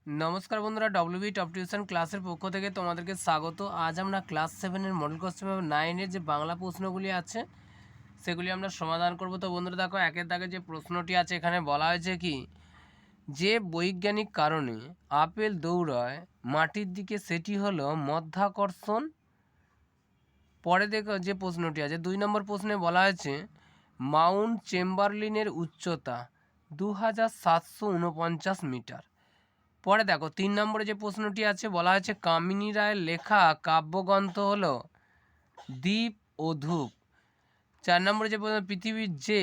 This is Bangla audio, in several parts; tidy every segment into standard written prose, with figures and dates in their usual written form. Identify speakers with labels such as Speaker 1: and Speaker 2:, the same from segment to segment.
Speaker 1: নমস্কার বন্ধুরা, ডব্লিউবি টপ টিউশন ক্লাসের পক্ষ থেকে তোমাদেরকে স্বাগত। আজ আমরা ক্লাস 7-এর মডেল কোশ্চেন পেপার 9-এর যে বাংলা প্রশ্নগুলি আছে সেগুলি আমরা সমাধান করব। তো বন্ধুরা দেখো, একের দাগে যে প্রশ্নটি আছে এখানে বলা হয়েছে কি, যে বৈজ্ঞানিক কারণে আপেল দৌড়ায় মাটির দিকে সেটি হলো মধ্যাকর্ষণ। পরে দেখো যে প্রশ্নটি আছে 2 নম্বর প্রশ্নে বলা হয়েছে মাউন্ট চেম্বারলিনের উচ্চতা 2749 মিটার। পরে দেখো 3 নম্বরে যে প্রশ্নটি আছে বলা হয়েছে কামিনী রায়ের লেখা কাব্যগ্রন্থ হলো দ্বীপ ও ধূপ। 4 নম্বরে যে প্রশ্ন, পৃথিবীর যে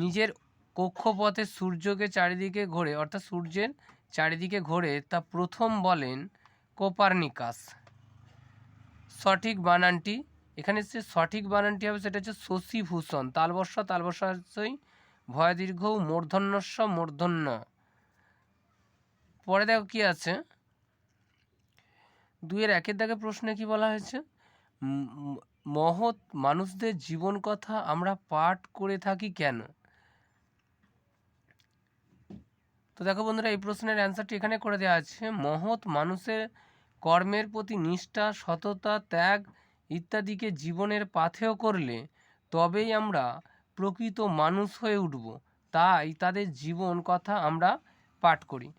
Speaker 1: নিজের কক্ষপথে সূর্যকে চারিদিকে ঘোরে, অর্থাৎ সূর্যের চারিদিকে ঘোরে, তা প্রথম বলেন কোপার্নিকাস। সঠিক বানানটি এখানে যে সঠিক বানানটি হবে সেটা হচ্ছে শশীভূষণ। তালবস্যই ভয় দীর্ঘ মূর্ধন্যস্ব মূর্ধন্য। পরে দেখো কি আছে 2-এর 1-এর দাগে প্রশ্নে কি বলা হয়েছে, মহৎ মানুষদের জীবন কথা আমরা পাঠ করে থাকি কেন। তো দেখো বন্ধুরা, এই প্রশ্নের অ্যান্সারটি এখানে করে দেওয়া আছে। মহৎ মানুষের কর্মের প্রতি নিষ্ঠা, সততা, ত্যাগ ইত্যাদিকে জীবনের পাথেয় করলে তবেই আমরা প্রকৃত মানুষ হয়ে উঠব, তাই তাদের জীবন কথা আমরা পাঠ করি।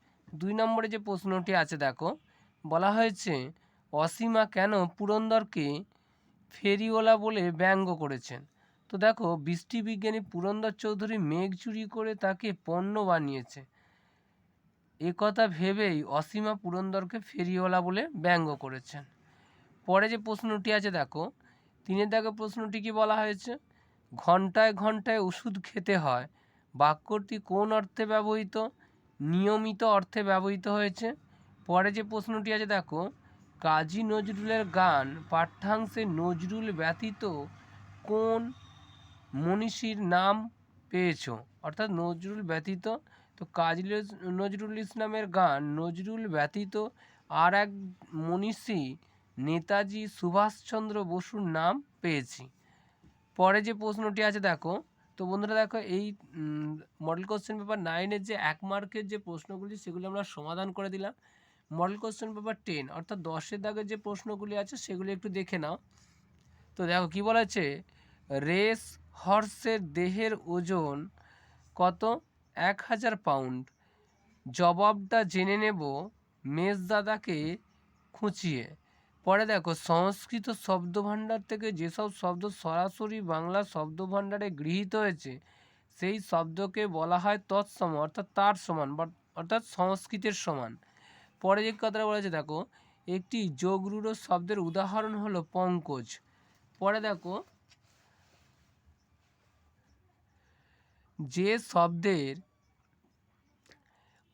Speaker 1: 2 নম্বরে যে প্রশ্নটি আছে দেখো, বলা হয়েছে অসীমা কেন পুরন্দরকে ফেরিওয়ালা বলে ব্যঙ্গ করেছেন। তো দেখো, বৃষ্টি বিজ্ঞানী পুরন্দর চৌধুরী মেঘ চুরি করে তাকে পণ্য বানিয়েছে, এ কথা ভেবেই অসীমা পুরন্দরকে ফেরিওয়ালা বলে ব্যঙ্গ করেছেন। পরে যে প্রশ্নটি আছে দেখো 3-এর দাগে প্রশ্নটি কি বলা হয়েছে, ঘন্টায় ঘন্টায় ওষুধ খেতে হয় বাক্যটি কোন অর্থে ব্যবহৃত, নিয়মিত অর্থে ব্যবহৃত হয়েছে। পরে যে প্রশ্নটি আছে দেখো, কাজী নজরুলের গান পাঠ্যাংশে নজরুল ব্যতীত কোন মনীষীর নাম পেয়েছ, অর্থাৎ নজরুল ব্যতীত। তো কাজী নজরুল ইসলামের গান নজরুল ব্যতীত আর এক মনীষী নেতাজি সুভাষচন্দ্র বসুর নাম পেয়েছি। পরে যে প্রশ্নটি আছে দেখো, তো বন্ধুরা দেখো, এই মডেল কোশ্চেন পেপার 9-এর যে 1 মার্কের যে প্রশ্নগুলি সেগুলি আমরা সমাধান করে দিলাম। মডেল কোশ্চেন পেপার 10 অর্থাৎ 10-এর দাগের যে প্রশ্নগুলি আছে সেগুলি একটু দেখে নাও। তো দেখো কি বলেছে, রেস হর্সের দেহের ওজন কত, 1000 পাউন্ড। জবাবটা জেনে নেব মেজদাদাকে খুঁচিয়ে। পরে দেখো, সংস্কৃত শব্দভাণ্ডার থেকে যেসব শব্দ সরাসরি বাংলা শব্দভাণ্ডারে গৃহীত হয়েছে সেই শব্দকে বলা হয় তৎসম, অর্থাৎ তার সমান, অর্থাৎ সংস্কৃতের সমান। পরে যে কথাটা বলেছে দেখো, একটি যোগরূঢ় শব্দের উদাহরণ হলো পঙ্কজ। পরে দেখো, যে শব্দের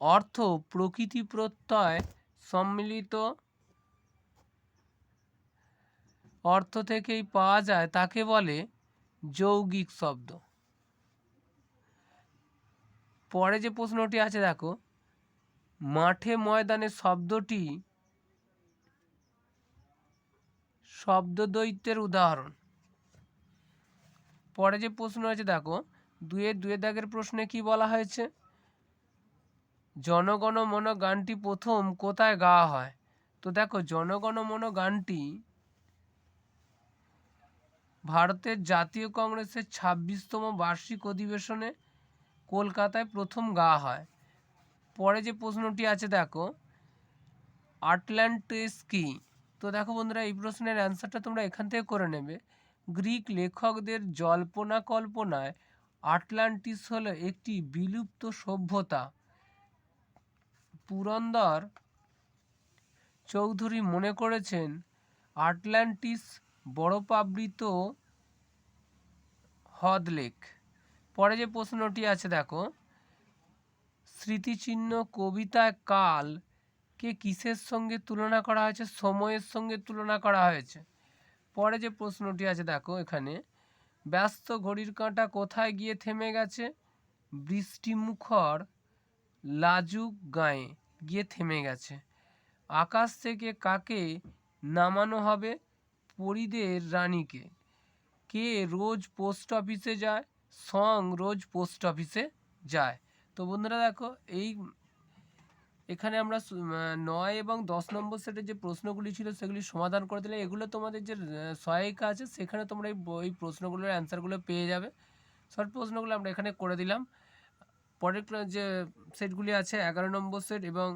Speaker 1: অর্থ প্রকৃতি প্রত্যয় সম্মিলিত অর্থ থেকেই পাওয়া যায় তাকে বলে যৌগিক শব্দ। পরে যে প্রশ্নটি আছে দেখো, মাঠে ময়দানে শব্দটি শব্দদ্বৈতের উদাহরণ। পরে যে প্রশ্ন আছে দেখো, 2-এর দাগের প্রশ্নে কি বলা হয়েছে, জনগণ মন গানটি প্রথম কোথায় গাওয়া হয়। তো দেখো, জনগণ মন গানটি ভারতের জাতীয় কংগ্রেসের 26তম বার্ষিক অধিবেশনে কলকাতায় প্রথম গাওয়া হয়। পরে যে প্রশ্নটি আছে দেখো, আটলান্টিস কি। তো দেখো বন্ধুরা, এই প্রশ্নের অ্যান্সারটা তোমরা এখান থেকে করে নেবে। গ্রিক লেখকদের জল্পনা কল্পনায় আটলান্টিস হলো একটি বিলুপ্ত সভ্যতা। পুরন্দর চৌধুরী মনে করেছেন আটলান্টিস বরফাবৃত হ্রদলেখ। পরে যে প্রশ্নটি আছে দেখো, স্মৃতিচিহ্ন কবিতায় কালকে কিসের সঙ্গে তুলনা করা হয়েছে, সময়ের সঙ্গে তুলনা করা হয়েছে। পরে যে প্রশ্নটি আছে দেখো, এখানে ব্যস্ত ঘড়ির কাঁটা কোথায় গিয়ে থেমে গেছে, বৃষ্টিমুখর লাজুক গায়ে গিয়ে থেমে গেছে। আকাশ থেকে কাকে নামানো হবে, পরীদের রানীকে। কে রোজ পোস্ট অফিসে যায়, সং রোজ পোস্ট অফিসে যায়। তো বন্ধুরা দেখো, এখানে আমরা 9 এবং 10 নম্বর সেটের যে প্রশ্নগুলি ছিল সেগুলি সমাধান করে দিলে এগুলো তোমাদের যে সহায়িকা আছে সেখানে তোমরা এই প্রশ্নগুলোর অ্যান্সারগুলো পেয়ে যাবে। শর্ট প্রশ্নগুলো আমরা এখানে করে দিলাম। পরের যে সেটগুলি আছে 11 নম্বর সেট এবং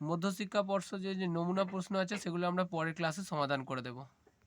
Speaker 1: মধ্যশিক্ষা পর্ষদ যে নমুনা প্রশ্ন আছে সেগুলো আমরা পরের ক্লাসে সমাধান করে দেব।